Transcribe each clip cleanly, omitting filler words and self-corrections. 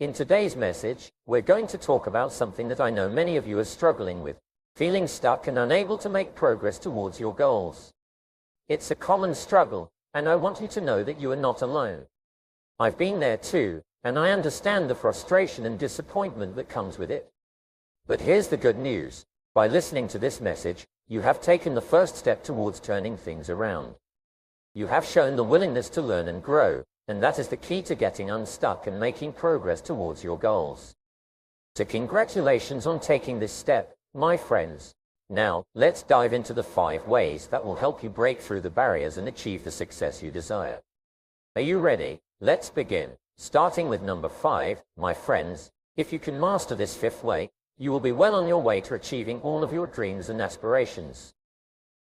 In today's message, we're going to talk about something that I know many of you are struggling with, feeling stuck and unable to make progress towards your goals. It's a common struggle, and I want you to know that you are not alone. I've been there too, and I understand the frustration and disappointment that comes with it. But here's the good news. By listening to this message, you have taken the first step towards turning things around. You have shown the willingness to learn and grow, and that is the key to getting unstuck and making progress towards your goals. So congratulations on taking this step, my friends. Now, let's dive into the 5 ways that will help you break through the barriers and achieve the success you desire. Are you ready? Let's begin. Starting with number 5, my friends, if you can master this 5th way, you will be well on your way to achieving all of your dreams and aspirations.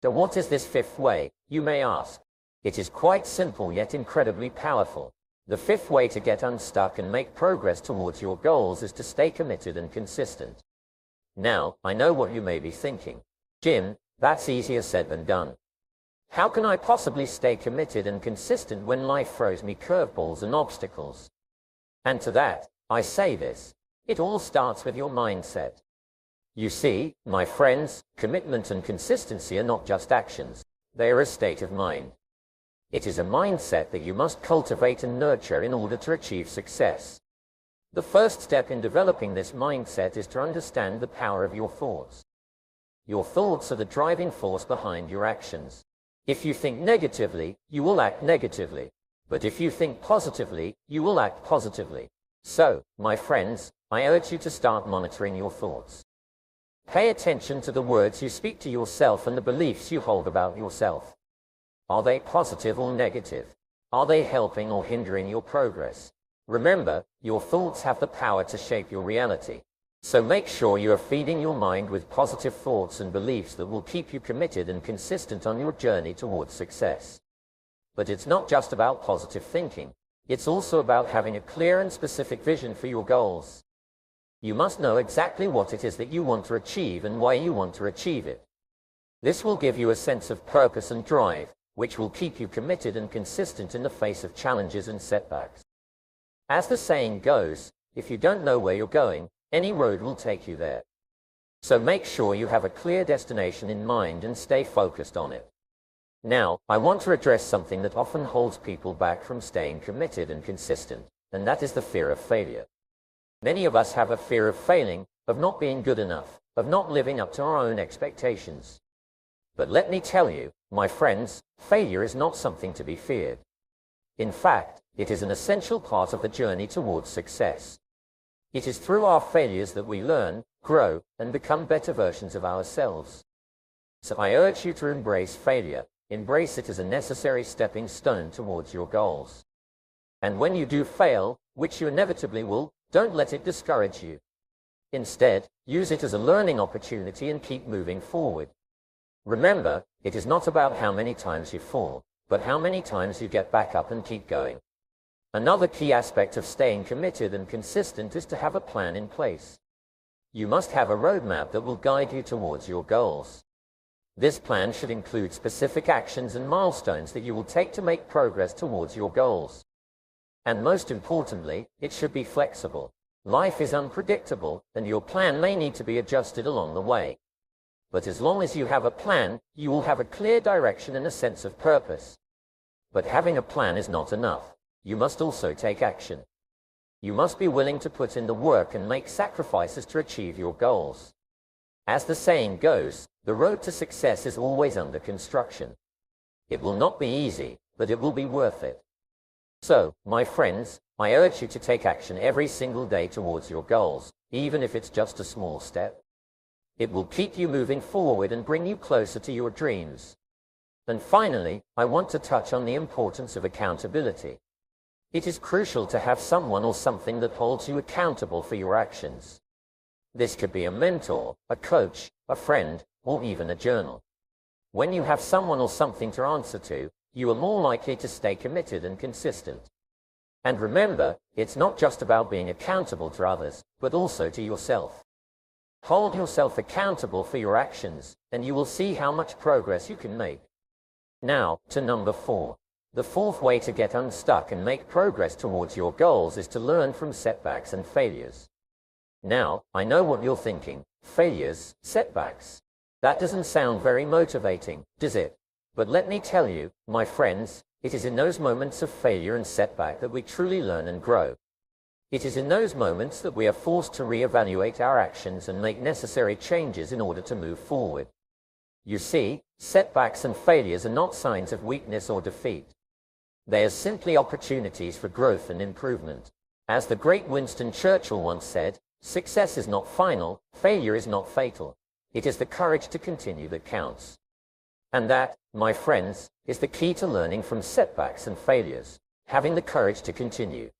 So what is this 5th way, you may ask? It is quite simple yet incredibly powerful. The 5th way to get unstuck and make progress towards your goals is to stay committed and consistent. Now, I know what you may be thinking. Jim, that's easier said than done. How can I possibly stay committed and consistent when life throws me curveballs and obstacles? And to that, I say this. It all starts with your mindset. You see, my friends, commitment and consistency are not just actions. They are a state of mind. It is a mindset that you must cultivate and nurture in order to achieve success. The first step in developing this mindset is to understand the power of your thoughts. Your thoughts are the driving force behind your actions. If you think negatively, you will act negatively. But if you think positively, you will act positively. So, my friends, I urge you to start monitoring your thoughts. Pay attention to the words you speak to yourself and the beliefs you hold about yourself. Are they positive or negative? Are they helping or hindering your progress? Remember, your thoughts have the power to shape your reality. So make sure you are feeding your mind with positive thoughts and beliefs that will keep you committed and consistent on your journey towards success. But it's not just about positive thinking. It's also about having a clear and specific vision for your goals. You must know exactly what it is that you want to achieve and why you want to achieve it. This will give you a sense of purpose and drive, which will keep you committed and consistent in the face of challenges and setbacks. As the saying goes, if you don't know where you're going, any road will take you there. So make sure you have a clear destination in mind and stay focused on it. Now, I want to address something that often holds people back from staying committed and consistent, and that is the fear of failure. Many of us have a fear of failing, of not being good enough, of not living up to our own expectations. But let me tell you, my friends, failure is not something to be feared. In fact, it is an essential part of the journey towards success. It is through our failures that we learn, grow, and become better versions of ourselves. So I urge you to embrace failure. Embrace it as a necessary stepping stone towards your goals. And when you do fail, which you inevitably will, don't let it discourage you. Instead, use it as a learning opportunity and keep moving forward. Remember, it is not about how many times you fall, but how many times you get back up and keep going. Another key aspect of staying committed and consistent is to have a plan in place. You must have a roadmap that will guide you towards your goals. This plan should include specific actions and milestones that you will take to make progress towards your goals. And most importantly, it should be flexible. Life is unpredictable, and your plan may need to be adjusted along the way. But as long as you have a plan, you will have a clear direction and a sense of purpose. But having a plan is not enough. You must also take action. You must be willing to put in the work and make sacrifices to achieve your goals. As the saying goes, the road to success is always under construction. It will not be easy, but it will be worth it. So, my friends, I urge you to take action every single day towards your goals, even if it's just a small step. It will keep you moving forward and bring you closer to your dreams. And finally, I want to touch on the importance of accountability. It is crucial to have someone or something that holds you accountable for your actions. This could be a mentor, a coach, a friend, or even a journal. When you have someone or something to answer to, you are more likely to stay committed and consistent. And remember, it's not just about being accountable to others, but also to yourself. Hold yourself accountable for your actions, and you will see how much progress you can make. Now, to number 4. The fourth way to get unstuck and make progress towards your goals is to learn from setbacks and failures. Now, I know what you're thinking. Failures, setbacks. That doesn't sound very motivating, does it? But let me tell you, my friends, it is in those moments of failure and setback that we truly learn and grow. It is in those moments that we are forced to reevaluate our actions and make necessary changes in order to move forward. You see, setbacks and failures are not signs of weakness or defeat. They are simply opportunities for growth and improvement. As the great Winston Churchill once said, success is not final, failure is not fatal. It is the courage to continue that counts. And that, my friends, is the key to learning from setbacks and failures, having the courage to continue.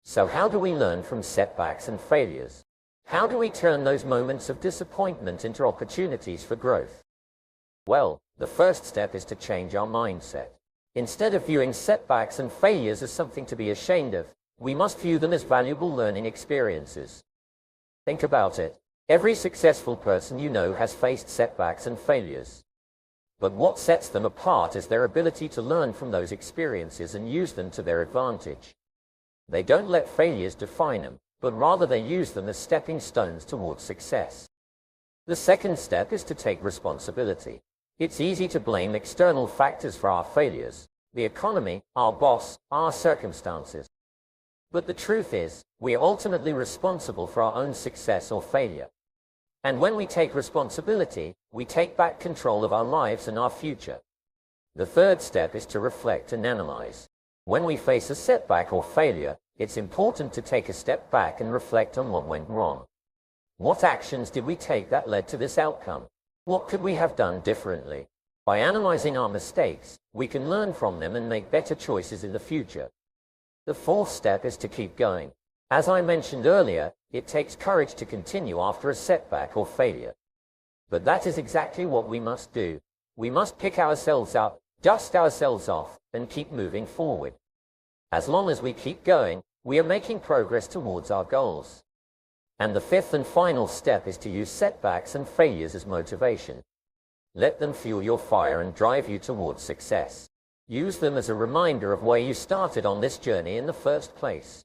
So how do we learn from setbacks and failures? How do we turn those moments of disappointment into opportunities for growth? Well, the first step is to change our mindset. Instead of viewing setbacks and failures as something to be ashamed of, we must view them as valuable learning experiences. Think about it. Every successful person you know has faced setbacks and failures. But what sets them apart is their ability to learn from those experiences and use them to their advantage. They don't let failures define them, but rather they use them as stepping stones towards success. The second step is to take responsibility. It's easy to blame external factors for our failures, the economy, our boss, our circumstances. But the truth is, we are ultimately responsible for our own success or failure. And when we take responsibility, we take back control of our lives and our future. The third step is to reflect and analyze. When we face a setback or failure, it's important to take a step back and reflect on what went wrong. What actions did we take that led to this outcome? What could we have done differently? By analyzing our mistakes, we can learn from them and make better choices in the future. The fourth step is to keep going. As I mentioned earlier, it takes courage to continue after a setback or failure. But that is exactly what we must do. We must pick ourselves up, dust ourselves off, and keep moving forward. As long as we keep going, we are making progress towards our goals. And the fifth and final step is to use setbacks and failures as motivation. Let them fuel your fire and drive you towards success. Use them as a reminder of why you started on this journey in the first place.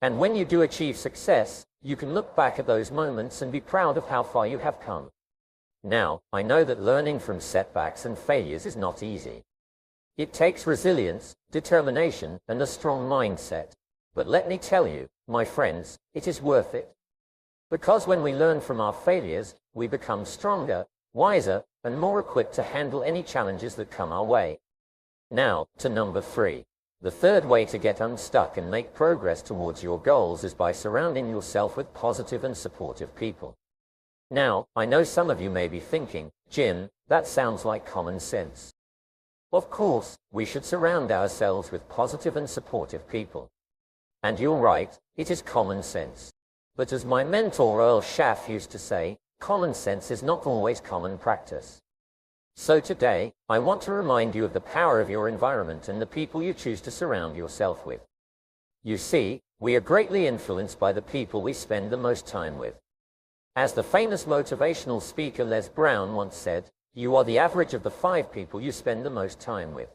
And when you do achieve success, you can look back at those moments and be proud of how far you have come. Now, I know that learning from setbacks and failures is not easy. It takes resilience, determination, and a strong mindset. But let me tell you, my friends, it is worth it. Because when we learn from our failures, we become stronger, wiser, and more equipped to handle any challenges that come our way. Now, to number 3. The third way to get unstuck and make progress towards your goals is by surrounding yourself with positive and supportive people. Now, I know some of you may be thinking, Jim, that sounds like common sense. Of course, we should surround ourselves with positive and supportive people. And you're right, it is common sense. But as my mentor Earl Schaff used to say, common sense is not always common practice. So today, I want to remind you of the power of your environment and the people you choose to surround yourself with. You see, we are greatly influenced by the people we spend the most time with. As the famous motivational speaker Les Brown once said, you are the average of the 5 people you spend the most time with.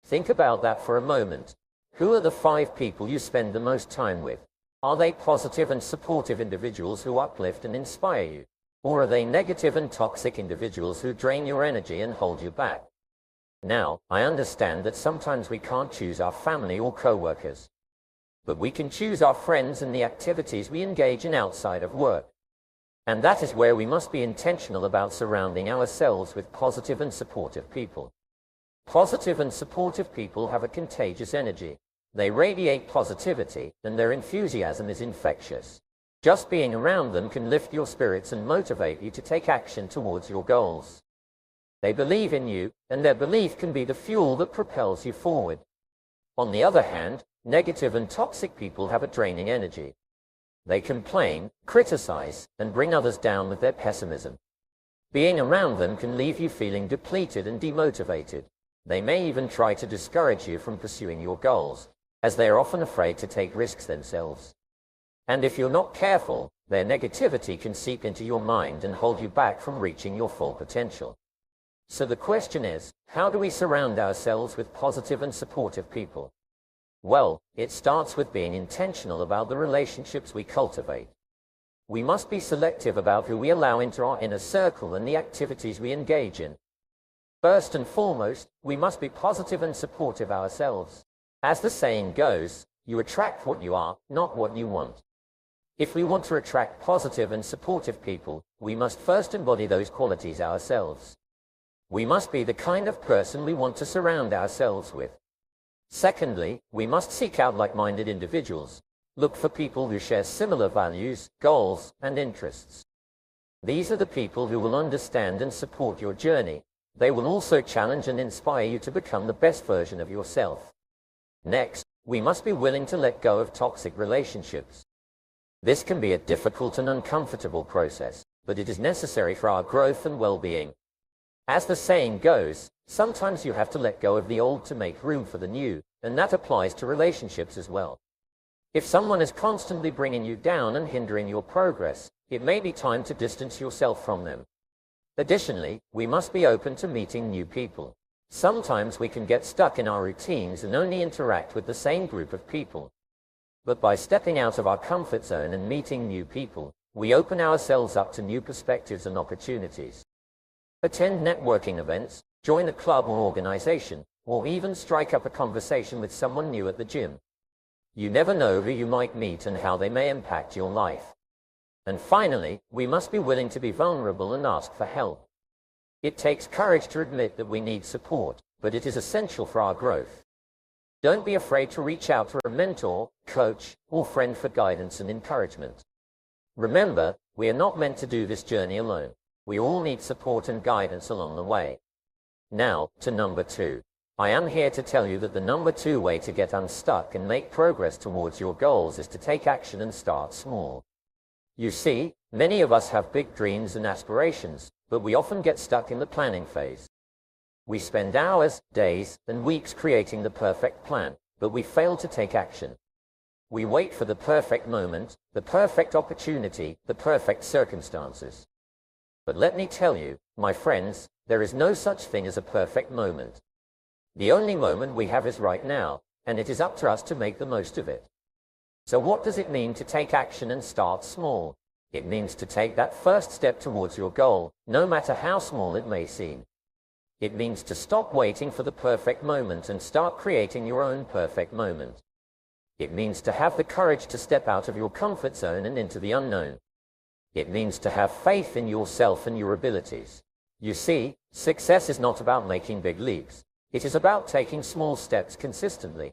Think about that for a moment. Who are the 5 people you spend the most time with? Are they positive and supportive individuals who uplift and inspire you? Or are they negative and toxic individuals who drain your energy and hold you back? Now, I understand that sometimes we can't choose our family or co-workers. But we can choose our friends and the activities we engage in outside of work. And that is where we must be intentional about surrounding ourselves with positive and supportive people. Positive and supportive people have a contagious energy. They radiate positivity, and their enthusiasm is infectious. Just being around them can lift your spirits and motivate you to take action towards your goals. They believe in you, and their belief can be the fuel that propels you forward. On the other hand, negative and toxic people have a draining energy. They complain, criticize, and bring others down with their pessimism. Being around them can leave you feeling depleted and demotivated. They may even try to discourage you from pursuing your goals, as they are often afraid to take risks themselves. And if you're not careful, their negativity can seep into your mind and hold you back from reaching your full potential. So the question is, how do we surround ourselves with positive and supportive people? Well, it starts with being intentional about the relationships we cultivate. We must be selective about who we allow into our inner circle and the activities we engage in. First and foremost, we must be positive and supportive ourselves. As the saying goes, you attract what you are, not what you want. If we want to attract positive and supportive people, we must first embody those qualities ourselves. We must be the kind of person we want to surround ourselves with. Secondly, we must seek out like-minded individuals. Look for people who share similar values, goals, and interests. These are the people who will understand and support your journey. They will also challenge and inspire you to become the best version of yourself. Next, we must be willing to let go of toxic relationships. This can be a difficult and uncomfortable process, but it is necessary for our growth and well-being. As the saying goes, sometimes you have to let go of the old to make room for the new, and that applies to relationships as well. If someone is constantly bringing you down and hindering your progress, it may be time to distance yourself from them. Additionally, we must be open to meeting new people. Sometimes we can get stuck in our routines and only interact with the same group of people. But by stepping out of our comfort zone and meeting new people, we open ourselves up to new perspectives and opportunities. Attend networking events, join a club or organization, or even strike up a conversation with someone new at the gym. You never know who you might meet and how they may impact your life. And finally, we must be willing to be vulnerable and ask for help. It takes courage to admit that we need support, but it is essential for our growth. Don't be afraid to reach out to a mentor, coach, or friend for guidance and encouragement. Remember, we are not meant to do this journey alone. We all need support and guidance along the way. Now, to number 2. I am here to tell you that the number 2 way to get unstuck and make progress towards your goals is to take action and start small. You see, many of us have big dreams and aspirations, but we often get stuck in the planning phase. We spend hours, days, and weeks creating the perfect plan, but we fail to take action. We wait for the perfect moment, the perfect opportunity, the perfect circumstances. But let me tell you, my friends, there is no such thing as a perfect moment. The only moment we have is right now, and it is up to us to make the most of it. So what does it mean to take action and start small? It means to take that first step towards your goal, no matter how small it may seem. It means to stop waiting for the perfect moment and start creating your own perfect moment. It means to have the courage to step out of your comfort zone and into the unknown. It means to have faith in yourself and your abilities. You see, success is not about making big leaps. It is about taking small steps consistently.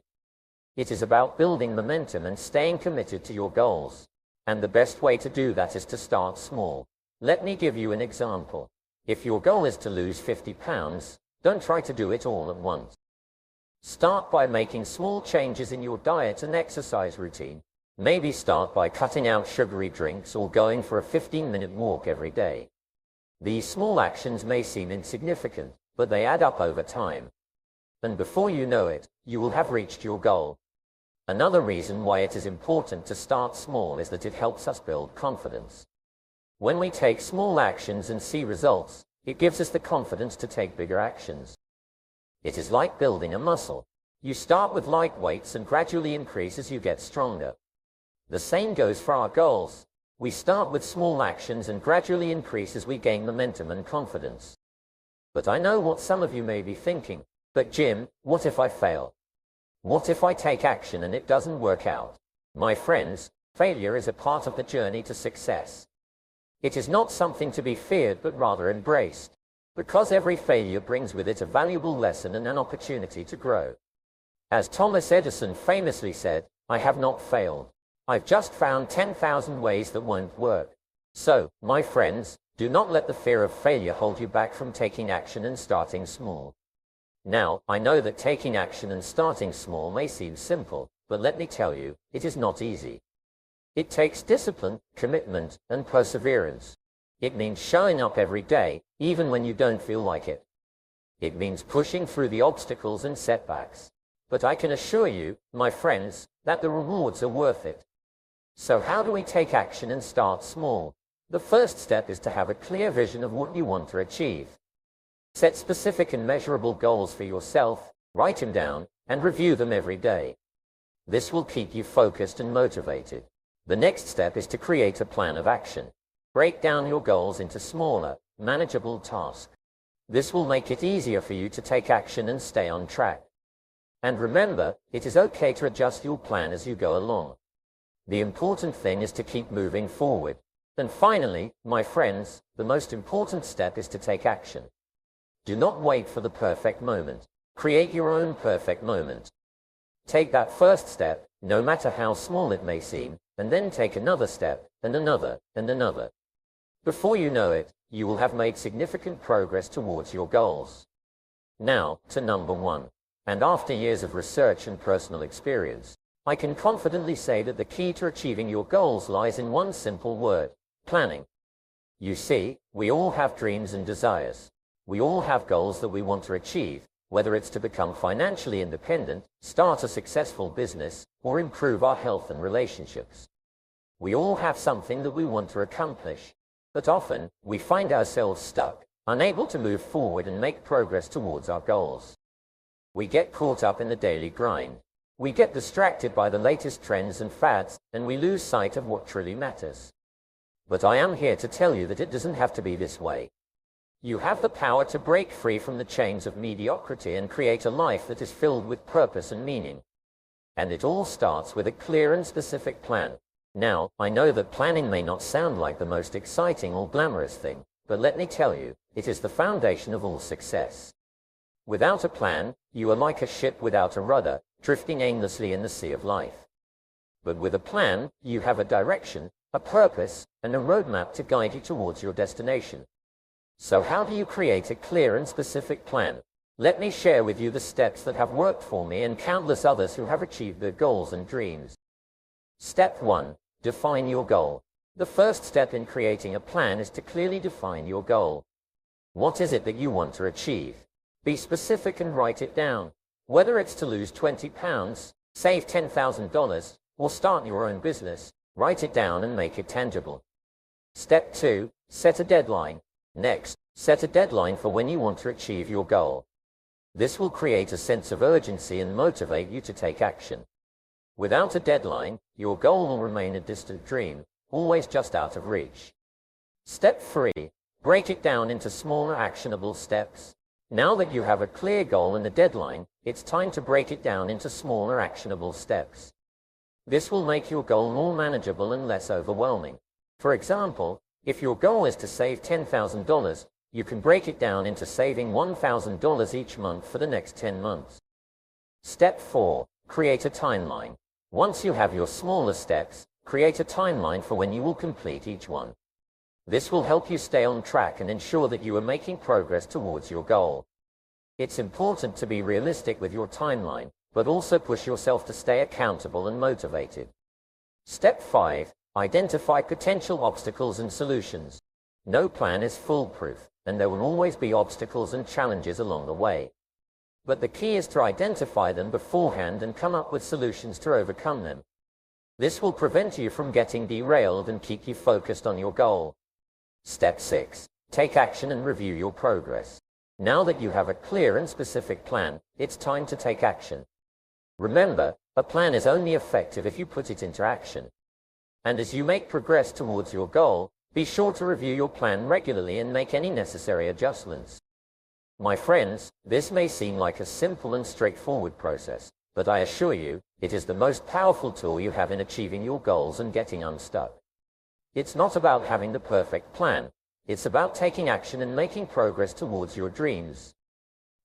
It is about building momentum and staying committed to your goals. And the best way to do that is to start small. Let me give you an example. If your goal is to lose 50 pounds, don't try to do it all at once. Start by making small changes in your diet and exercise routine. Maybe start by cutting out sugary drinks or going for a 15-minute walk every day. These small actions may seem insignificant, but they add up over time. And before you know it, you will have reached your goal. Another reason why it is important to start small is that it helps us build confidence. When we take small actions and see results, it gives us the confidence to take bigger actions. It is like building a muscle. You start with light weights and gradually increase as you get stronger. The same goes for our goals. We start with small actions and gradually increase as we gain momentum and confidence. But I know what some of you may be thinking. But Jim, what if I fail? What if I take action and it doesn't work out? My friends, failure is a part of the journey to success. It is not something to be feared but rather embraced, because every failure brings with it a valuable lesson and an opportunity to grow. As Thomas Edison famously said, "I have not failed. I've just found 10,000 ways that won't work." So, my friends, do not let the fear of failure hold you back from taking action and starting small. Now, I know that taking action and starting small may seem simple, but let me tell you, it is not easy. It takes discipline, commitment, and perseverance. It means showing up every day, even when you don't feel like it. It means pushing through the obstacles and setbacks. But I can assure you, my friends, that the rewards are worth it. So how do we take action and start small? The first step is to have a clear vision of what you want to achieve. Set specific and measurable goals for yourself, write them down, and review them every day. This will keep you focused and motivated. The next step is to create a plan of action. Break down your goals into smaller, manageable tasks. This will make it easier for you to take action and stay on track. And remember, it is okay to adjust your plan as you go along. The important thing is to keep moving forward. And finally, my friends, the most important step is to take action. Do not wait for the perfect moment. Create your own perfect moment. Take that first step, no matter how small it may seem, and then take another step, and another, and another. Before you know it, you will have made significant progress towards your goals. Now, to number 1. And after years of research and personal experience, I can confidently say that the key to achieving your goals lies in one simple word: planning. You see, we all have dreams and desires. We all have goals that we want to achieve, whether it's to become financially independent, start a successful business, or improve our health and relationships. We all have something that we want to accomplish, but often we find ourselves stuck, unable to move forward and make progress towards our goals. We get caught up in the daily grind. We get distracted by the latest trends and fads, and we lose sight of what truly matters. But I am here to tell you that it doesn't have to be this way. You have the power to break free from the chains of mediocrity and create a life that is filled with purpose and meaning. And it all starts with a clear and specific plan. Now, I know that planning may not sound like the most exciting or glamorous thing, but let me tell you, it is the foundation of all success. Without a plan, you are like a ship without a rudder, drifting aimlessly in the sea of life. But with a plan, you have a direction, a purpose, and a roadmap to guide you towards your destination. So how do you create a clear and specific plan? Let me share with you the steps that have worked for me and countless others who have achieved their goals and dreams. Step 1. Define your goal. The first step in creating a plan is to clearly define your goal. What is it that you want to achieve? Be specific and write it down. Whether it's to lose 20 pounds, save $10,000, or start your own business, write it down and make it tangible. Step 2. Set a deadline. Next, set a deadline for when you want to achieve your goal. This will create a sense of urgency and motivate you to take action. Without a deadline, your goal will remain a distant dream, always just out of reach. Step 3. Break it down into smaller actionable steps. Now that you have a clear goal and a deadline, it's time to break it down into smaller actionable steps. This will make your goal more manageable and less overwhelming. For example, if your goal is to save $10,000, you can break it down into saving $1,000 each month for the next 10 months. Step 4. Create a timeline. Once you have your smaller steps, create a timeline for when you will complete each one. This will help you stay on track and ensure that you are making progress towards your goal. It's important to be realistic with your timeline, but also push yourself to stay accountable and motivated. Step 5. Identify potential obstacles and solutions. No plan is foolproof, and there will always be obstacles and challenges along the way. But the key is to identify them beforehand and come up with solutions to overcome them. This will prevent you from getting derailed and keep you focused on your goal. Step 6. Take action and review your progress. Now that you have a clear and specific plan, it's time to take action. Remember, a plan is only effective if you put it into action. And as you make progress towards your goal, be sure to review your plan regularly and make any necessary adjustments. My friends, this may seem like a simple and straightforward process, but I assure you, it is the most powerful tool you have in achieving your goals and getting unstuck. It's not about having the perfect plan. It's about taking action and making progress towards your dreams.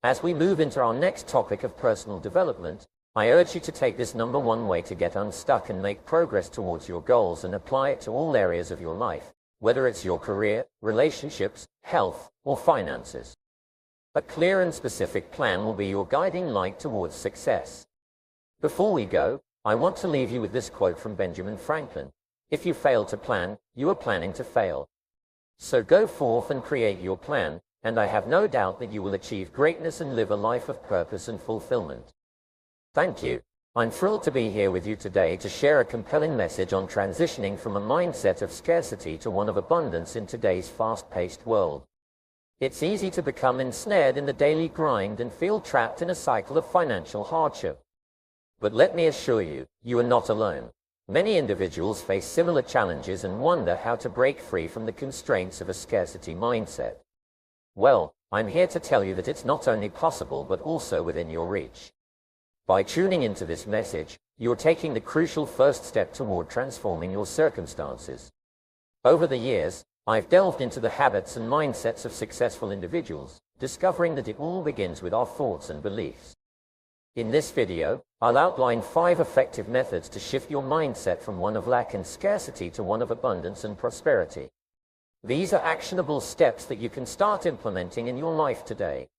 As we move into our next topic of personal development, I urge you to take this number 1 way to get unstuck and make progress towards your goals and apply it to all areas of your life, whether it's your career, relationships, health, or finances. A clear and specific plan will be your guiding light towards success. Before we go, I want to leave you with this quote from Benjamin Franklin. If you fail to plan, you are planning to fail. So go forth and create your plan, and I have no doubt that you will achieve greatness and live a life of purpose and fulfillment. Thank you. I'm thrilled to be here with you today to share a compelling message on transitioning from a mindset of scarcity to one of abundance in today's fast-paced world. It's easy to become ensnared in the daily grind and feel trapped in a cycle of financial hardship. But let me assure you, you are not alone. Many individuals face similar challenges and wonder how to break free from the constraints of a scarcity mindset. Well, I'm here to tell you that it's not only possible but also within your reach. By tuning into this message, you're taking the crucial first step toward transforming your circumstances. Over the years, I've delved into the habits and mindsets of successful individuals, discovering that it all begins with our thoughts and beliefs. In this video, I'll outline 5 effective methods to shift your mindset from one of lack and scarcity to one of abundance and prosperity. These are actionable steps that you can start implementing in your life today.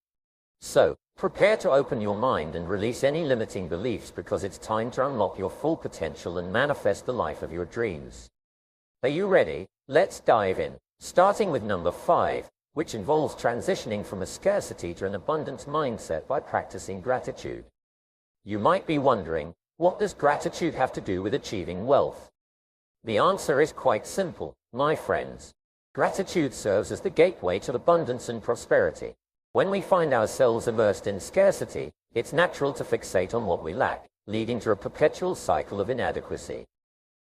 So, prepare to open your mind and release any limiting beliefs, because it's time to unlock your full potential and manifest the life of your dreams. Are you ready? Let's dive in, starting with number 5, which involves transitioning from a scarcity to an abundance mindset by practicing gratitude. You might be wondering, what does gratitude have to do with achieving wealth? The answer is quite simple, my friends. Gratitude serves as the gateway to abundance and prosperity. When we find ourselves immersed in scarcity, it's natural to fixate on what we lack, leading to a perpetual cycle of inadequacy.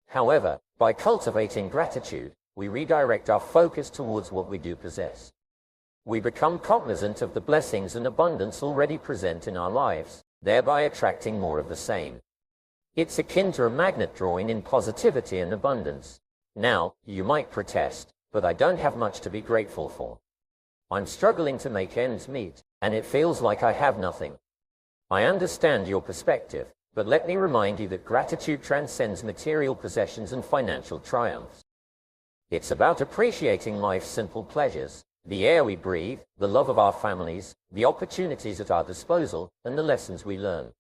However, by cultivating gratitude, we redirect our focus towards what we do possess. We become cognizant of the blessings and abundance already present in our lives, thereby attracting more of the same. It's akin to a magnet drawing in positivity and abundance. Now, you might protest, but I don't have much to be grateful for. I'm struggling to make ends meet, and it feels like I have nothing. I understand your perspective, but let me remind you that gratitude transcends material possessions and financial triumphs. It's about appreciating life's simple pleasures, the air we breathe, the love of our families, the opportunities at our disposal, and the lessons we learn.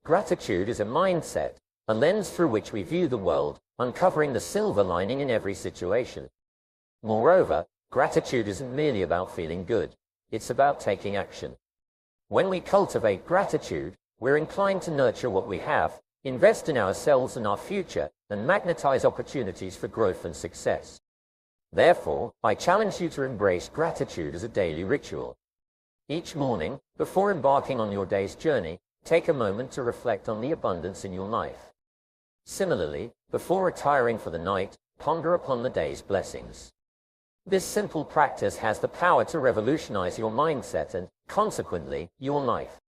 Gratitude is a mindset, a lens through which we view the world, uncovering the silver lining in every situation. Moreover, gratitude isn't merely about feeling good, it's about taking action. When we cultivate gratitude, we're inclined to nurture what we have, invest in ourselves and our future, and magnetize opportunities for growth and success. Therefore, I challenge you to embrace gratitude as a daily ritual. Each morning, before embarking on your day's journey, take a moment to reflect on the abundance in your life. Similarly, before retiring for the night, ponder upon the day's blessings. This simple practice has the power to revolutionize your mindset and, consequently, your life.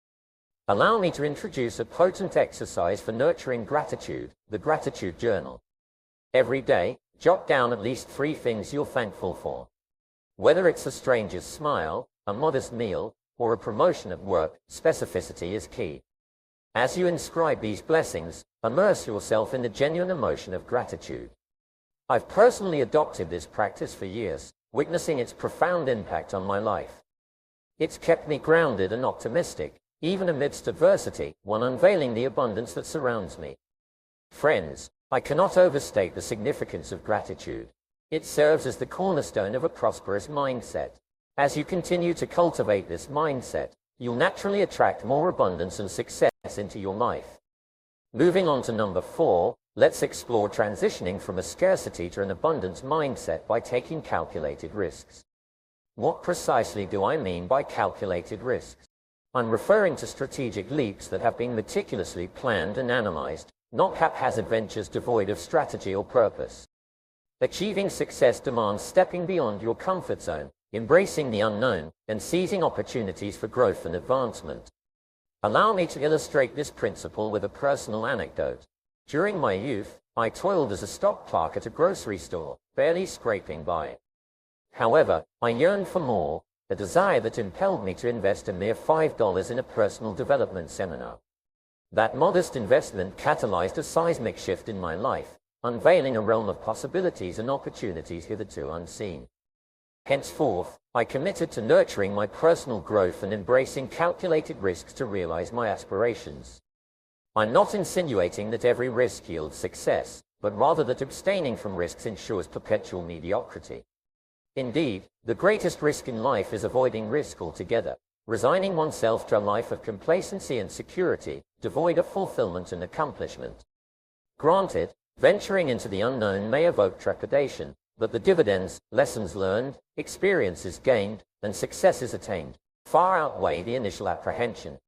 Allow me to introduce a potent exercise for nurturing gratitude, the Gratitude Journal. Every day, jot down at least 3 things you're thankful for. Whether it's a stranger's smile, a modest meal, or a promotion at work, specificity is key. As you inscribe these blessings, immerse yourself in the genuine emotion of gratitude. I've personally adopted this practice for years, witnessing its profound impact on my life. It's kept me grounded and optimistic, even amidst adversity, while unveiling the abundance that surrounds me. Friends, I cannot overstate the significance of gratitude. It serves as the cornerstone of a prosperous mindset. As you continue to cultivate this mindset, you'll naturally attract more abundance and success into your life. Moving on to number 4, let's explore transitioning from a scarcity to an abundance mindset by taking calculated risks. What precisely do I mean by calculated risks? I'm referring to strategic leaps that have been meticulously planned and analyzed, not haphazard ventures devoid of strategy or purpose. Achieving success demands stepping beyond your comfort zone, embracing the unknown, and seizing opportunities for growth and advancement. Allow me to illustrate this principle with a personal anecdote. During my youth, I toiled as a stock clerk at a grocery store, barely scraping by. However, I yearned for more, a desire that impelled me to invest a mere $5 in a personal development seminar. That modest investment catalyzed a seismic shift in my life, unveiling a realm of possibilities and opportunities hitherto unseen. Henceforth, I committed to nurturing my personal growth and embracing calculated risks to realize my aspirations. I'm not insinuating that every risk yields success, but rather that abstaining from risks ensures perpetual mediocrity. Indeed, the greatest risk in life is avoiding risk altogether, resigning oneself to a life of complacency and security, devoid of fulfillment and accomplishment. Granted, venturing into the unknown may evoke trepidation, but the dividends, lessons learned, experiences gained, and success is attained far outweigh the initial apprehension.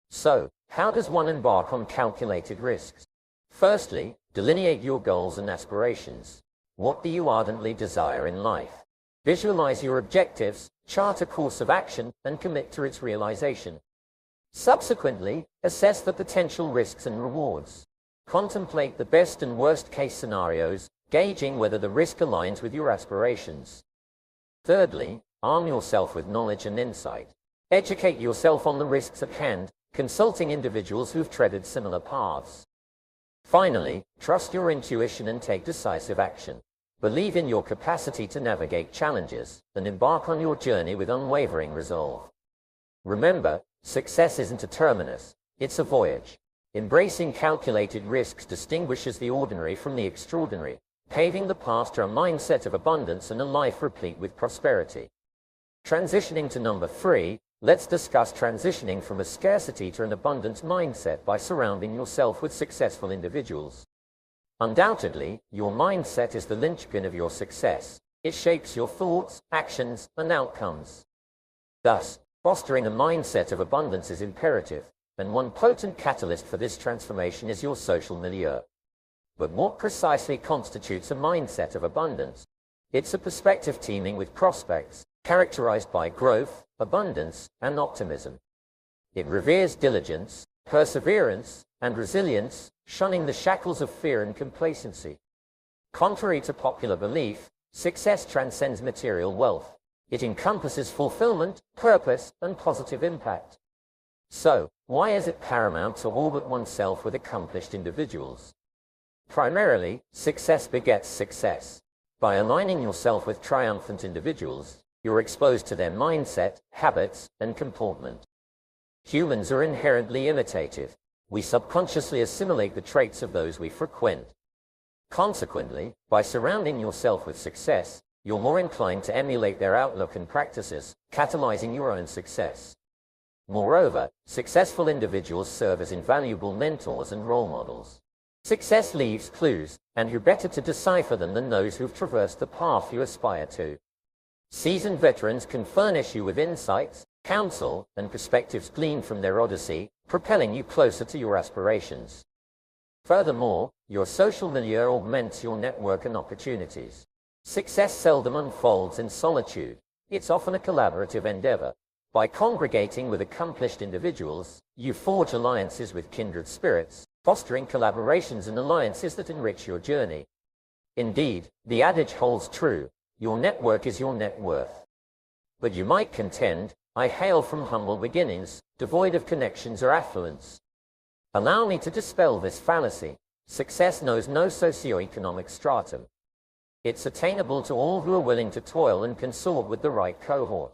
So, how does one embark on calculated risks? Firstly, delineate your goals and aspirations. What do you ardently desire in life? Visualize your objectives, chart a course of action, and commit to its realization. Subsequently, assess the potential risks and rewards. Contemplate the best and worst case scenarios, gauging whether the risk aligns with your aspirations. Thirdly, arm yourself with knowledge and insight. Educate yourself on the risks at hand, consulting individuals who've treaded similar paths. Finally, trust your intuition and take decisive action. Believe in your capacity to navigate challenges, and embark on your journey with unwavering resolve. Remember, success isn't a terminus, it's a voyage. Embracing calculated risks distinguishes the ordinary from the extraordinary, paving the path to a mindset of abundance and a life replete with prosperity. Transitioning to number 3, let's discuss transitioning from a scarcity to an abundance mindset by surrounding yourself with successful individuals. Undoubtedly, your mindset is the linchpin of your success. It shapes your thoughts, actions, and outcomes. Thus, fostering a mindset of abundance is imperative, and one potent catalyst for this transformation is your social milieu. But what precisely constitutes a mindset of abundance? It's a perspective teeming with prospects, characterized by growth, abundance, and optimism. It reveres diligence, perseverance, and resilience, shunning the shackles of fear and complacency. Contrary to popular belief, success transcends material wealth. It encompasses fulfillment, purpose, and positive impact. So, why is it paramount to orbit oneself with accomplished individuals? Primarily, success begets success. By aligning yourself with triumphant individuals, you're exposed to their mindset, habits, and comportment. Humans are inherently imitative. We subconsciously assimilate the traits of those we frequent. Consequently, by surrounding yourself with success, you're more inclined to emulate their outlook and practices, catalyzing your own success. Moreover, successful individuals serve as invaluable mentors and role models. Success leaves clues, and who better to decipher them than those who've traversed the path you aspire to? Seasoned veterans can furnish you with insights, counsel, and perspectives gleaned from their odyssey, propelling you closer to your aspirations. Furthermore, your social milieu augments your network and opportunities. Success seldom unfolds in solitude. It's often a collaborative endeavor. By congregating with accomplished individuals, you forge alliances with kindred spirits, fostering collaborations and alliances that enrich your journey. Indeed, the adage holds true: your network is your net worth. But you might contend, I hail from humble beginnings, devoid of connections or affluence. Allow me to dispel this fallacy. Success knows no socioeconomic stratum. It's attainable to all who are willing to toil and consort with the right cohort.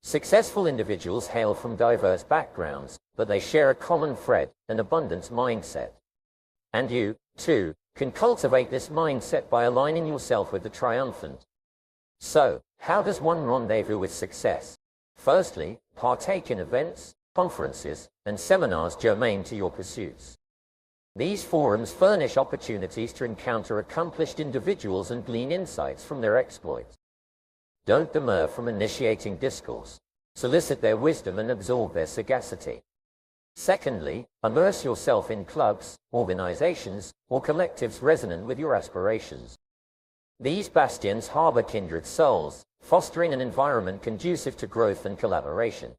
Successful individuals hail from diverse backgrounds, but they share a common thread, an abundance mindset. And you, too, can cultivate this mindset by aligning yourself with the triumphant. So, how does one rendezvous with success? Firstly, partake in events, conferences, and seminars germane to your pursuits. These forums furnish opportunities to encounter accomplished individuals and glean insights from their exploits. Don't demur from initiating discourse. Solicit their wisdom and absorb their sagacity. Secondly, immerse yourself in clubs, organizations, or collectives resonant with your aspirations. These bastions harbor kindred souls, fostering an environment conducive to growth and collaboration.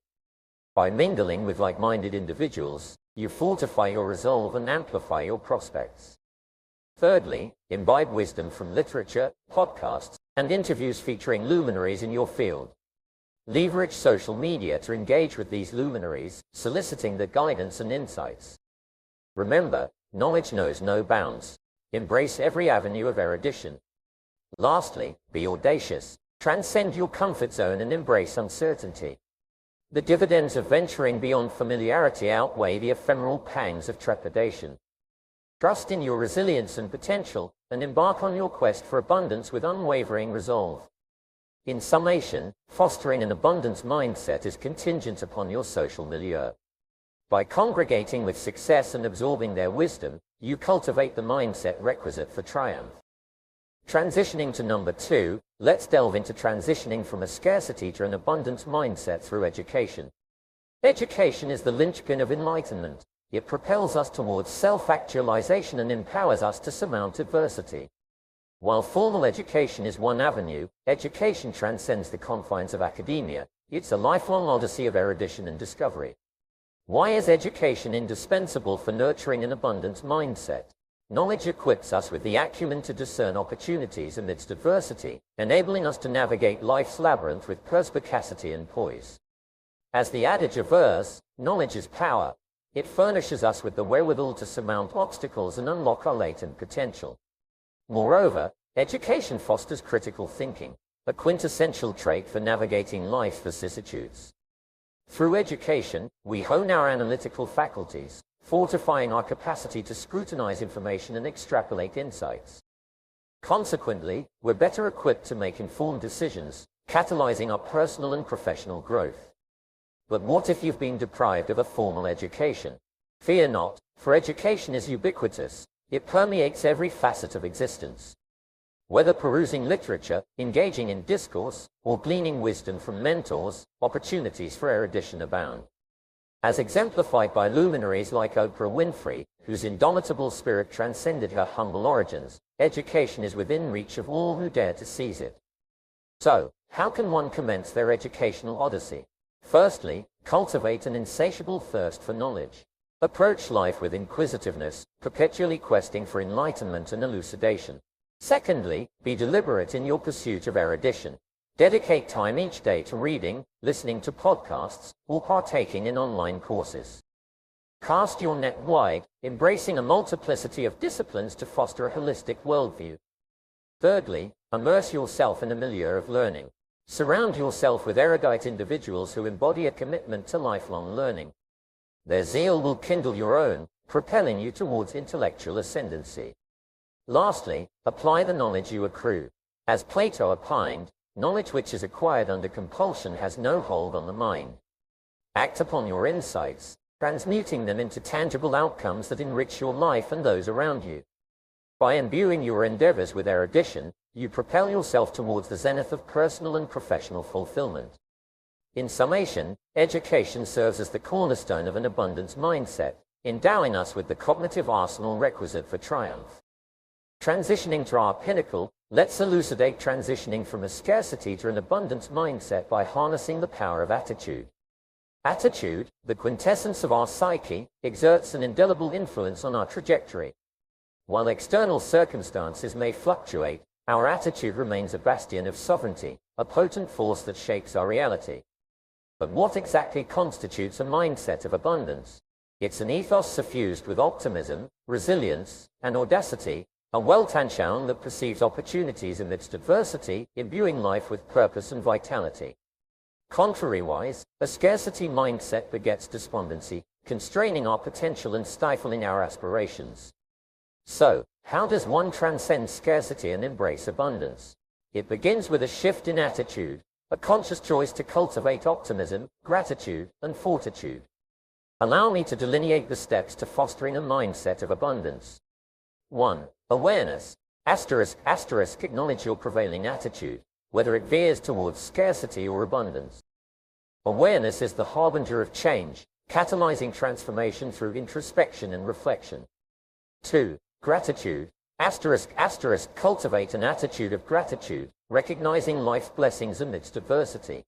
By mingling with like-minded individuals, you fortify your resolve and amplify your prospects. Thirdly, imbibe wisdom from literature, podcasts, and interviews featuring luminaries in your field. Leverage social media to engage with these luminaries, soliciting their guidance and insights. Remember, knowledge knows no bounds. Embrace every avenue of erudition. Lastly, be audacious. Transcend your comfort zone and embrace uncertainty. The dividends of venturing beyond familiarity outweigh the ephemeral pangs of trepidation. Trust in your resilience and potential, and embark on your quest for abundance with unwavering resolve. In summation, fostering an abundance mindset is contingent upon your social milieu. By congregating with success and absorbing their wisdom, you cultivate the mindset requisite for triumph. Transitioning to number 2, let's delve into transitioning from a scarcity to an abundance mindset through education. Education is the linchpin of enlightenment. It propels us towards self-actualization and empowers us to surmount adversity. While formal education is one avenue, education transcends the confines of academia. It's a lifelong odyssey of erudition and discovery. Why is education indispensable for nurturing an abundance mindset? Knowledge equips us with the acumen to discern opportunities amidst adversity, enabling us to navigate life's labyrinth with perspicacity and poise. As the adage avers, knowledge is power. It furnishes us with the wherewithal to surmount obstacles and unlock our latent potential. Moreover, education fosters critical thinking, a quintessential trait for navigating life's vicissitudes. Through education, we hone our analytical faculties, fortifying our capacity to scrutinize information and extrapolate insights. Consequently, we're better equipped to make informed decisions, catalyzing our personal and professional growth. But what if you've been deprived of a formal education? Fear not, for education is ubiquitous. It permeates every facet of existence. Whether perusing literature, engaging in discourse, or gleaning wisdom from mentors, opportunities for erudition abound. As exemplified by luminaries like Oprah Winfrey, whose indomitable spirit transcended her humble origins, education is within reach of all who dare to seize it. So, how can one commence their educational odyssey? Firstly, cultivate an insatiable thirst for knowledge. Approach life with inquisitiveness, perpetually questing for enlightenment and elucidation. Secondly, be deliberate in your pursuit of erudition. Dedicate time each day to reading, listening to podcasts, or partaking in online courses. Cast your net wide, embracing a multiplicity of disciplines to foster a holistic worldview. Thirdly, immerse yourself in a milieu of learning. Surround yourself with erudite individuals who embody a commitment to lifelong learning. Their zeal will kindle your own, propelling you towards intellectual ascendancy. Lastly, apply the knowledge you accrue. As Plato opined, knowledge which is acquired under compulsion has no hold on the mind. Act upon your insights, transmuting them into tangible outcomes that enrich your life and those around you. By imbuing your endeavors with erudition, you propel yourself towards the zenith of personal and professional fulfillment. In summation, education serves as the cornerstone of an abundance mindset, endowing us with the cognitive arsenal requisite for triumph. Transitioning to our pinnacle, let's elucidate transitioning from a scarcity to an abundance mindset by harnessing the power of attitude. Attitude, the quintessence of our psyche, exerts an indelible influence on our trajectory. While external circumstances may fluctuate, our attitude remains a bastion of sovereignty, a potent force that shapes our reality. But what exactly constitutes a mindset of abundance? It's an ethos suffused with optimism, resilience, and audacity, a Weltanschauung that perceives opportunities amidst adversity, imbuing life with purpose and vitality. Contrariwise, a scarcity mindset begets despondency, constraining our potential and stifling our aspirations. So, how does one transcend scarcity and embrace abundance? It begins with a shift in attitude, a conscious choice to cultivate optimism, gratitude, and fortitude. Allow me to delineate the steps to fostering a mindset of abundance. 1. Awareness. Acknowledge your prevailing attitude, whether it veers towards scarcity or abundance. Awareness is the harbinger of change, catalyzing transformation through introspection and reflection. 2. Gratitude. Cultivate an attitude of gratitude, recognizing life's blessings amidst adversity.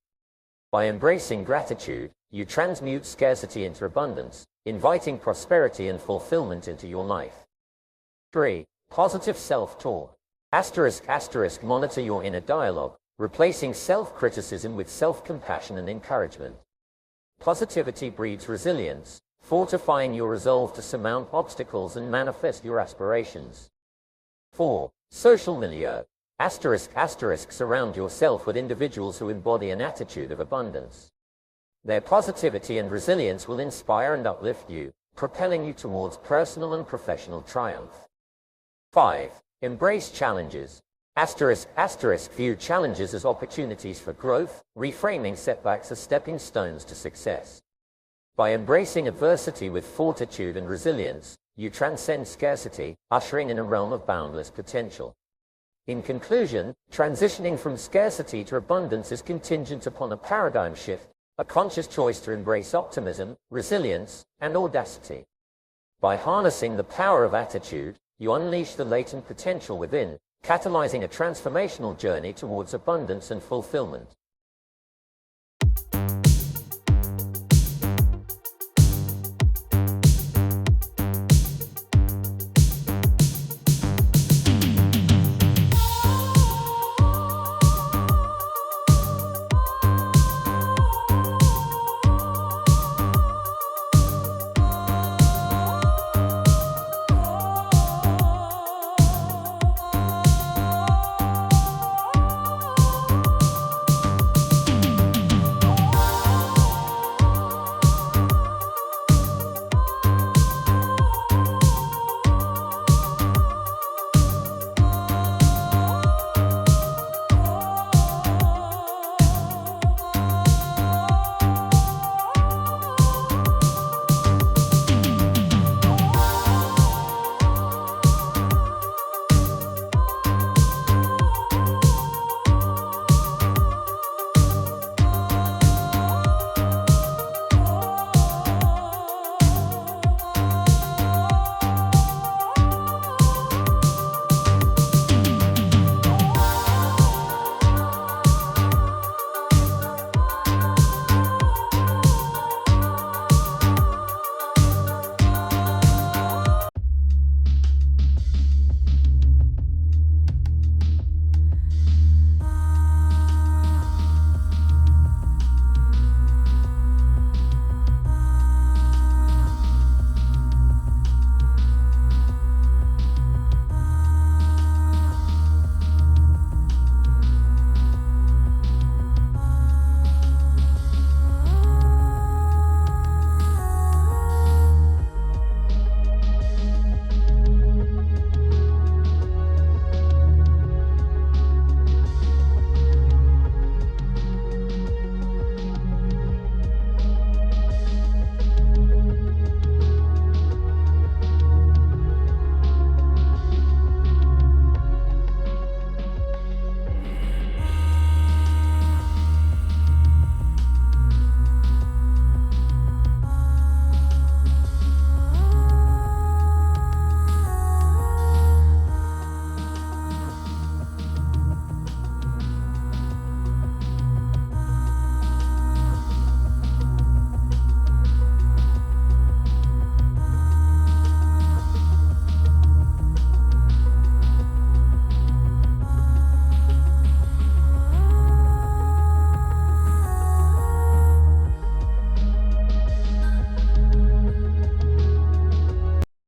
By embracing gratitude, you transmute scarcity into abundance, inviting prosperity and fulfillment into your life. 3. Positive self-talk. Monitor your inner dialogue, replacing self-criticism with self-compassion and encouragement. Positivity breeds resilience, fortifying your resolve to surmount obstacles and manifest your aspirations. 4. Social milieu. Surround yourself with individuals who embody an attitude of abundance. Their positivity and resilience will inspire and uplift you, propelling you towards personal and professional triumph. 5. Embrace challenges. View challenges as opportunities for growth, reframing setbacks as stepping stones to success. By embracing adversity with fortitude and resilience, you transcend scarcity, ushering in a realm of boundless potential. In conclusion, transitioning from scarcity to abundance is contingent upon a paradigm shift, a conscious choice to embrace optimism, resilience, and audacity. By harnessing the power of attitude, you unleash the latent potential within, catalyzing a transformational journey towards abundance and fulfillment.